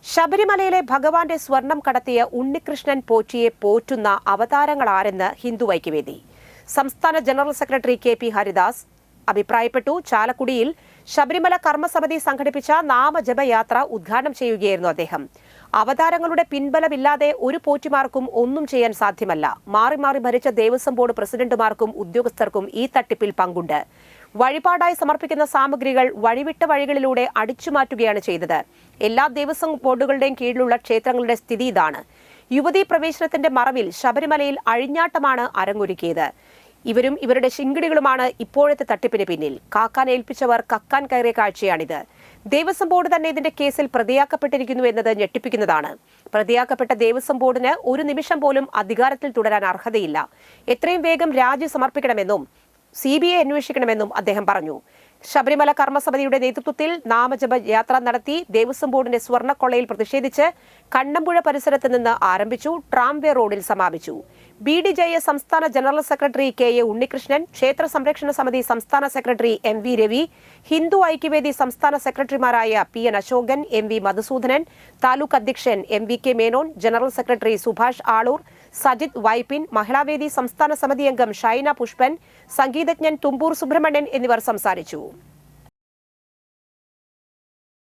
ശബരിമലയിലെ ഭഗവാന്റെ സ്വർണം കടത്തിയ ഉണ്ണികൃഷ്ണൻ പോറ്റിയെ പോറ്റുന്ന അവതാരങ്ങളാരെന്ന് ഹിന്ദു ഐക്യവേദി. സംസ്ഥാന ജനറൽ സെക്രട്ടറി കെ.പി. ഹരിദാസ് അഭിപ്രായപ്പെട്ടു. ചാലക്കുടിയിൽ ശബരിമല കർമ്മസമിതി സംഘടിപ്പിച്ച നാമജപയാത്ര ഉദ്ഘാടനം ചെയ്യുകയായിരുന്നു അദ്ദേഹം. അവതാരങ്ങളുടെ പിൻബലമില്ലാതെ ഒരു പോറ്റിമാർക്കും ഒന്നും ചെയ്യാൻ സാധ്യമല്ല. മാറി മാറി ഭരിച്ച ദേവസ്വം ബോർഡ് പ്രസിഡന്റുമാർക്കും ഉദ്യോഗസ്ഥർക്കും ഈ തട്ടിപ്പിൽ പങ്കുണ്ട്. വഴിപാടായി സമർപ്പിക്കുന്ന സാമഗ്രികൾ വഴിവിട്ട വഴികളിലൂടെ അടിച്ചുമാറ്റുകയാണ് ചെയ്തത്. എല്ലാ ദേവസ്വം ബോർഡുകളുടെയും കീഴിലുള്ള ക്ഷേത്രങ്ങളുടെ സ്ഥിതി ഇതാണ്. യുവതീ പ്രവേശനത്തിന്റെ മറവിൽ ശബരിമലയിൽ അഴിഞ്ഞാട്ടമാണ് അരങ്ങൊരുക്കിയത്. ഇവരും ഇവരുടെ ശിങ്കിടികളുമാണ് ഇപ്പോഴത്തെ തട്ടിപ്പിന് പിന്നിൽ. കാക്കാൻ ഏൽപ്പിച്ചവർ കക്കാൻ കയറിയ കാഴ്ചയാണിത്. ദേവസ്വം ബോർഡ് തന്നെ ഇതിന്റെ കേസിൽ പ്രതിയാക്കപ്പെട്ടിരിക്കുന്നു എന്നത് ഞെട്ടിപ്പിക്കുന്നതാണ്. പ്രതിയാക്കപ്പെട്ട ദേവസ്വം ബോർഡിന് ഒരു നിമിഷം പോലും അധികാരത്തിൽ തുടരാൻ അർഹതയില്ല. എത്രയും വേഗം രാജി സമർപ്പിക്കണമെന്നും CBI അന്വേഷിക്കണമെന്നും അദ്ദേഹം പറഞ്ഞു. ശബരിമല കർമ്മസമിതിയുടെ നേതൃത്വത്തിൽ നാമജപ യാത്ര നടത്തി ദേവസ്വം ബോർഡിന്റെ സ്വർണ്ണക്കൊള്ളയിൽ പ്രതിഷേധിച്ച് കണ്ണമ്പുഴ പരിസരത്ത് നിന്ന് ആരംഭിച്ചു. ട്രാംവേ റോഡിൽ സമാപിച്ചു. BDJS സംസ്ഥാന ജനറൽ സെക്രട്ടറി KA ഉണ്ണികൃഷ്ണൻ, ക്ഷേത്ര സംരക്ഷണ സമിതി സംസ്ഥാന സെക്രട്ടറി MV രവി, ഹിന്ദു ഐക്യവേദി സംസ്ഥാന സെക്രട്ടറിമാരായ PN അശോകൻ, MV മധുസൂദനൻ, താലൂക്ക് അധ്യക്ഷൻ MVK Menon, general secretary Subhash Aloor, Sajith Vypin, Mahilavedi സംസ്ഥാന സമിതി അംഗം ഷൈന പുഷ്പൻ, സംഗീതജ്ഞൻ തുമ്പൂർ സുബ്രഹ്മണ്യൻ എന്നിവർ സംസാരിച്ചു.